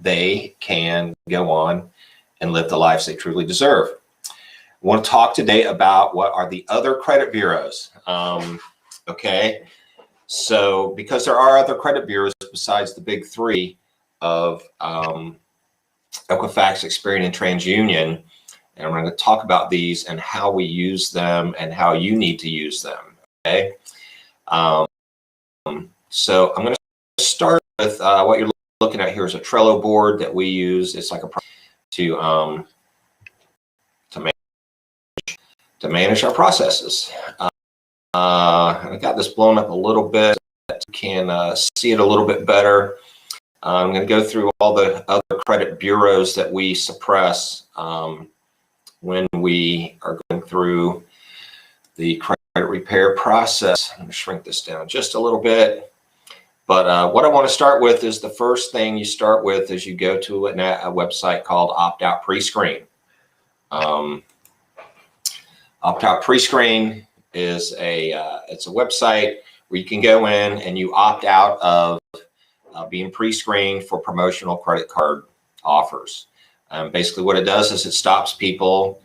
they can go on and live the lives they truly deserve. I want to talk today about what are the other credit bureaus. Okay, so because there are other credit bureaus besides the big three of Equifax, Experian, and TransUnion, and I'm going to talk about these and how we use them and how you need to use them. Okay, so I'm going to start with what you're looking at here is a Trello board that we use. It's like a to manage our processes. I got this blown up a little bit so that you can see it a little bit better. I'm going to go through all the other credit bureaus that we suppress when we are going through the credit repair process. I'm going to shrink this down just a little bit. But what I want to start with is the first thing you start with is you go to a website called Opt-out Prescreen. Opt-out Prescreen is it's a website where you can go in and you opt out of being pre-screened for promotional credit card offers. Basically what it does is it stops people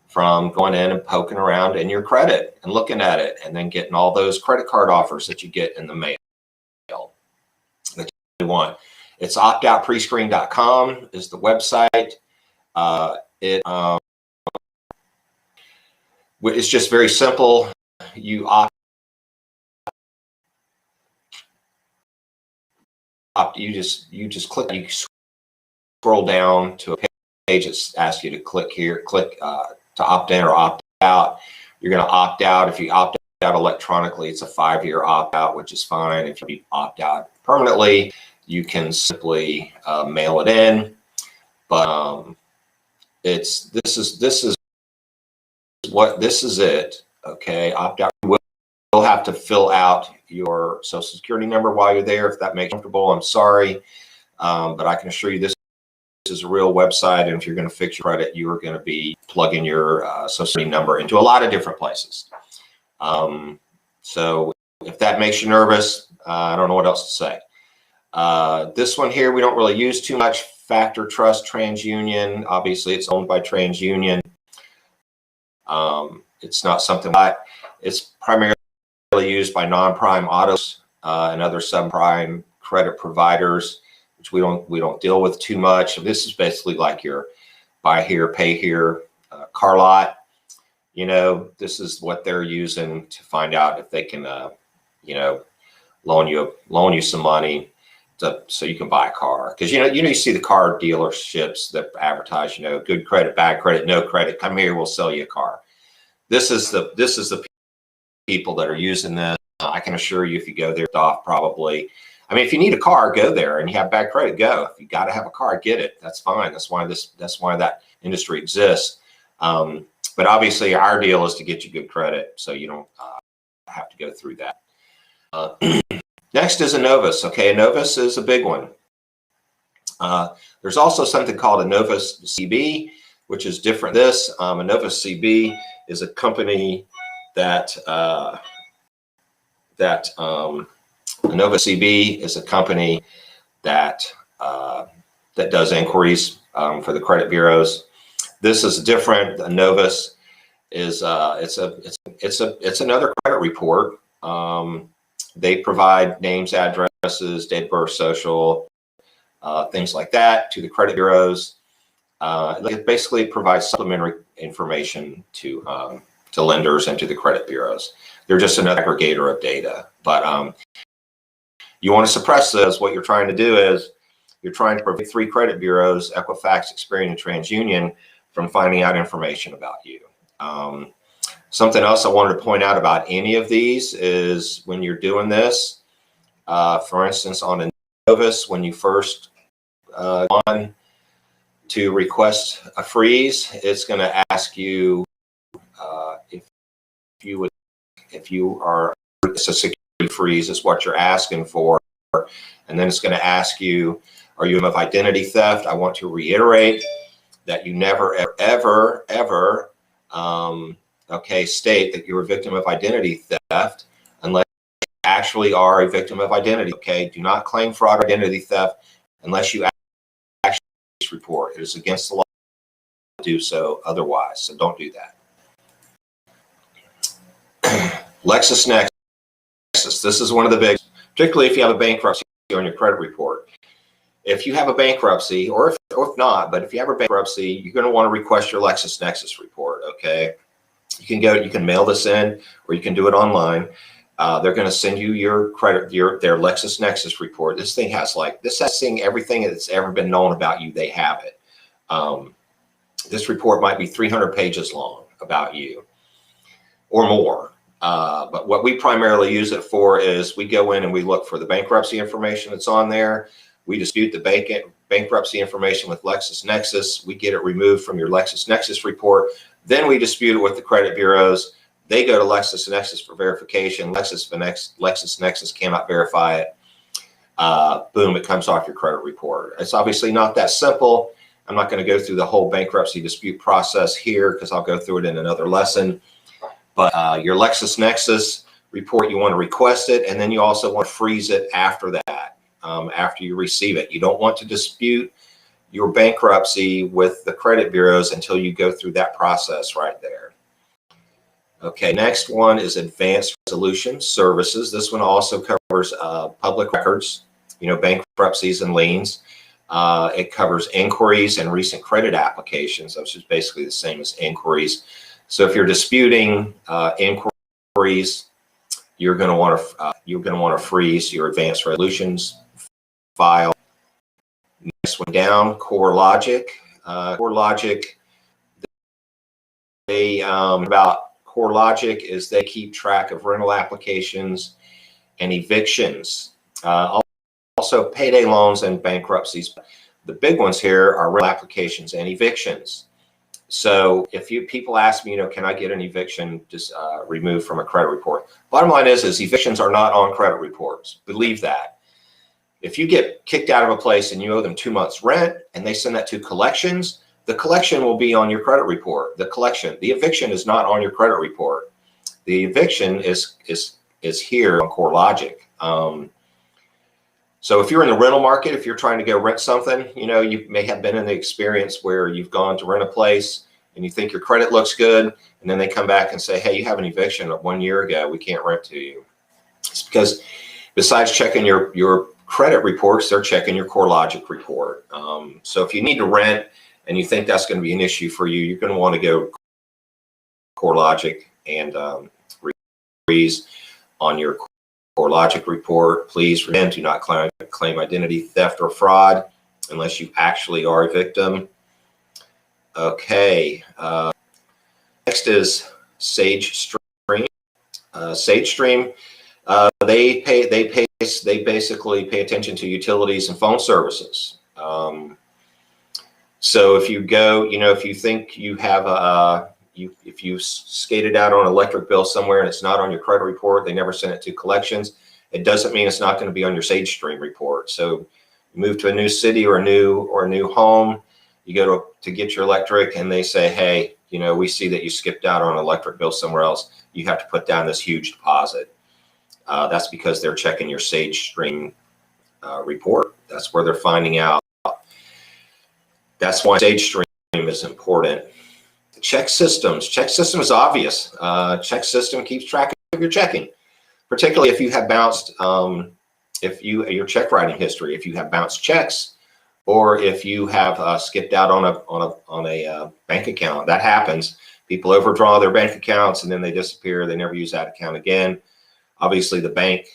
from going in and poking around in your credit and looking at it and then getting all those credit card offers that you get in the mail that you want. It's optoutprescreen.com is the website. It's just very simple. You you just click, you scroll down to a page that asks you to click here, click to opt in or opt out. You're going to opt out. If you opt out electronically, it's a 5-year opt out, which is fine. If you opt out permanently, you can simply mail it in. But this is it. Okay, opt out. You'll have to fill out your social security number while you're there if that makes you comfortable. I'm sorry, but I can assure you this is a real website, and if you're going to fix your credit, you are going to be plugging your social security number into a lot of different places. So if that makes you nervous, I don't know what else to say. This one here we don't really use too much. Factor Trust TransUnion. Obviously, it's owned by TransUnion. It's not something like it's primarily used by non-prime autos and other subprime credit providers, which we don't deal with too much. This is basically like your buy here, pay here car lot. You know, this is what they're using to find out if they can, you know, loan you some money so you can buy a car. Because you see the car dealerships that advertise, good credit, bad credit, no credit. Come here, we'll sell you a car. This is the people that are using this. I can assure you, if you go there, off probably. I mean, if you need a car, go there, and you have bad credit, go. If you got to have a car, get it. That's fine. That's why that industry exists. But obviously, our deal is to get you good credit, so you don't have to go through that. Next is Innovis. Okay, Innovis is a big one. There's also something called Innovis CB, which is different. Innovis CB is a company that Innovis CB is a company that does inquiries for the credit bureaus. This is different. Innovis is it's another credit report. They provide names, addresses, date of birth, social, things like that to the credit bureaus. It basically provides supplementary information to lenders and to the credit bureaus. They're just another aggregator of data. But you want to suppress those. What you're trying to do is you're trying to prevent 3 credit bureaus, Equifax, Experian, and TransUnion, from finding out information about you. Something else I wanted to point out about any of these is when you're doing this, for instance, on Innovis, when you first want to request a freeze, it's going to ask you if you are, it's a security freeze is what you're asking for, and then it's going to ask you, are you of identity theft? I want to reiterate that you never ever state that you're a victim of identity theft unless you actually are a victim of identity. Okay, do not claim fraud or identity theft unless you report. It is against the law to do so otherwise, so don't do that. LexisNexis, this is one of the big, particularly if you have a bankruptcy on your credit report. If you have a bankruptcy, or if not, but if you have a bankruptcy, you're going to want to request your LexisNexis report, okay? You can mail this in, or you can do it online. They're going to send you their LexisNexis report. This thing has everything that's ever been known about you. They have it. This report might be 300 pages long about you or more. But what we primarily use it for is we go in and we look for the bankruptcy information that's on there. We dispute the bankruptcy information with LexisNexis. We get it removed from your LexisNexis report. Then we dispute it with the credit bureaus. They go to LexisNexis for verification. LexisNexis cannot verify it. Boom, it comes off your credit report. It's obviously not that simple. I'm not going to go through the whole bankruptcy dispute process here because I'll go through it in another lesson. But your LexisNexis report, you want to request it, and then you also want to freeze it after that. After you receive it. You don't want to dispute your bankruptcy with the credit bureaus until you go through that process right there. Okay, next one is advanced resolution services. This one also covers public records, bankruptcies and liens. It covers inquiries and recent credit applications, which is basically the same as inquiries. So if you're disputing inquiries, you're going to want to freeze your advanced resolutions file. Next one down, CoreLogic. CoreLogic, about CoreLogic is they keep track of rental applications and evictions. Also payday loans and bankruptcies. The big ones here are rental applications and evictions. So if people ask me, can I get an eviction just removed from a credit report? Bottom line is evictions are not on credit reports. Believe that. If you get kicked out of a place and you owe them 2 months rent and they send that to collections, the collection will be on your credit report. The eviction is not on your credit report. The eviction is here on CoreLogic. So if you're in the rental market, if you're trying to go rent something, you may have been in the experience where you've gone to rent a place and you think your credit looks good, and then they come back and say, hey, you have an eviction of 1 year ago, we can't rent to you. It's because besides checking your credit reports, they're checking your CoreLogic report. So if you need to rent and you think that's going to be an issue for you, you're going to want to go CoreLogic and freeze on your CoreLogic report. Please do not claim identity theft or fraud unless you actually are a victim. Okay. Next is SageStream. SageStream, they basically pay attention to utilities and phone services. So if you go, if you think you have if you skated out on an electric bill somewhere and it's not on your credit report, they never sent it to collections, it doesn't mean it's not going to be on your SageStream report. So you move to a new city or a new home, you go to get your electric and they say, hey, we see that you skipped out on an electric bill somewhere else. You have to put down this huge deposit. That's because they're checking your SageStream report. That's where they're finding out. That's why SageStream is important. Check systems. Check system is obvious. Check system keeps track of your checking, particularly if you have bounced, your check writing history, if you have bounced checks, or if you have skipped out on a bank account. That happens. People overdraw their bank accounts and then they disappear. They never use that account again. Obviously, the bank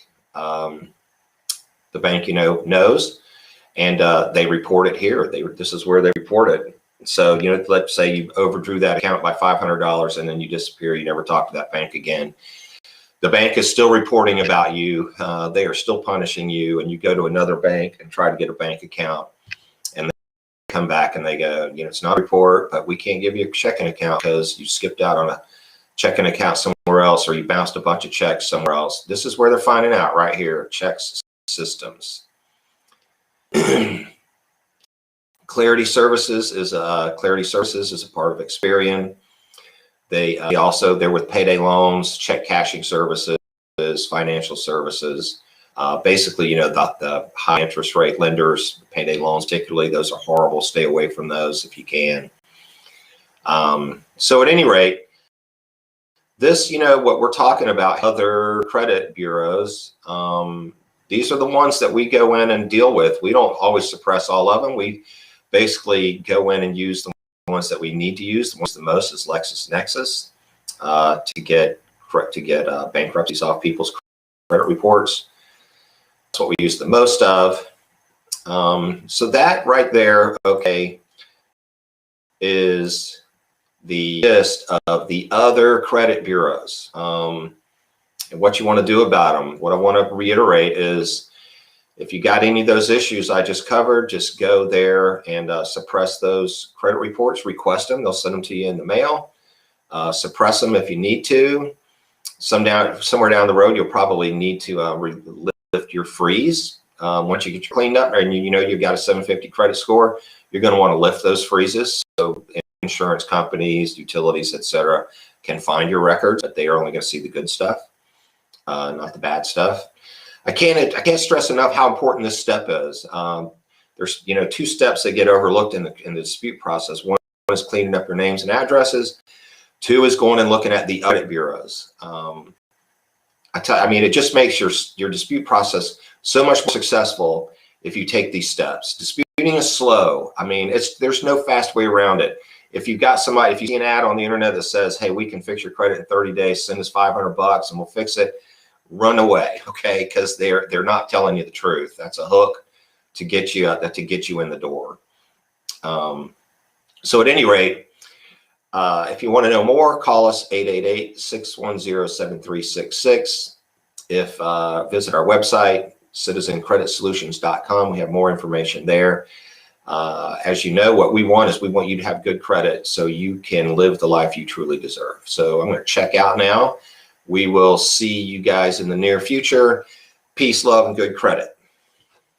knows, and they report it here. This is where they report it. So, let's say you overdrew that account by $500 and then you disappear. You never talk to that bank again. The bank is still reporting about you. They are still punishing you, and you go to another bank and try to get a bank account, and they come back and they go, it's not a report, but we can't give you a checking account because you skipped out on a checking account somewhere else, or you bounced a bunch of checks somewhere else. This is where they're finding out right here. Checks systems. Clarity Services is a part of Experian. They're with payday loans, check cashing services, financial services. Basically, you know, the high interest rate lenders, payday loans particularly, those are horrible. Stay away from those if you can. So at any rate, this, you know, what we're talking about, other credit bureaus, these are the ones that we go in and deal with. We don't always suppress all of them. We basically go in and use the ones that we need to use. The ones the most is LexisNexis to get bankruptcies off people's credit reports. That's what we use the most of. So that right there, okay, is the list of the other credit bureaus. And what you want to do about them. What I want to reiterate is, if you got any of those issues I just covered, just go there and suppress those credit reports, request them. They'll send them to you in the mail. Suppress them if you need to. Somewhere down the road, you'll probably need to lift your freeze. Once you get cleaned up and you know you've got a 750 credit score, you're going to want to lift those freezes. So insurance companies, utilities, etc., can find your records, but they are only going to see the good stuff, not the bad stuff. I can't stress enough how important this step is. There's, you know, two steps that get overlooked in the dispute process. One is cleaning up your names and addresses. Two is going and looking at the audit bureaus. I mean, it just makes your dispute process so much more successful if you take these steps. Disputing is slow. I mean, there's no fast way around it. If you've got somebody, if you see an ad on the internet that says, hey, we can fix your credit in 30 days, send us $500 and we'll fix it, run away, okay? Because they're not telling you the truth. That's a hook to get you in the door. So at any rate, if you want to know more, call us 888-610-7366. Visit our website, citizencreditsolutions.com. We have more information there. As you know, what we want is we want you to have good credit so you can live the life you truly deserve. So I'm going to check out now. We will see you guys in the near future. Peace, love, and good credit.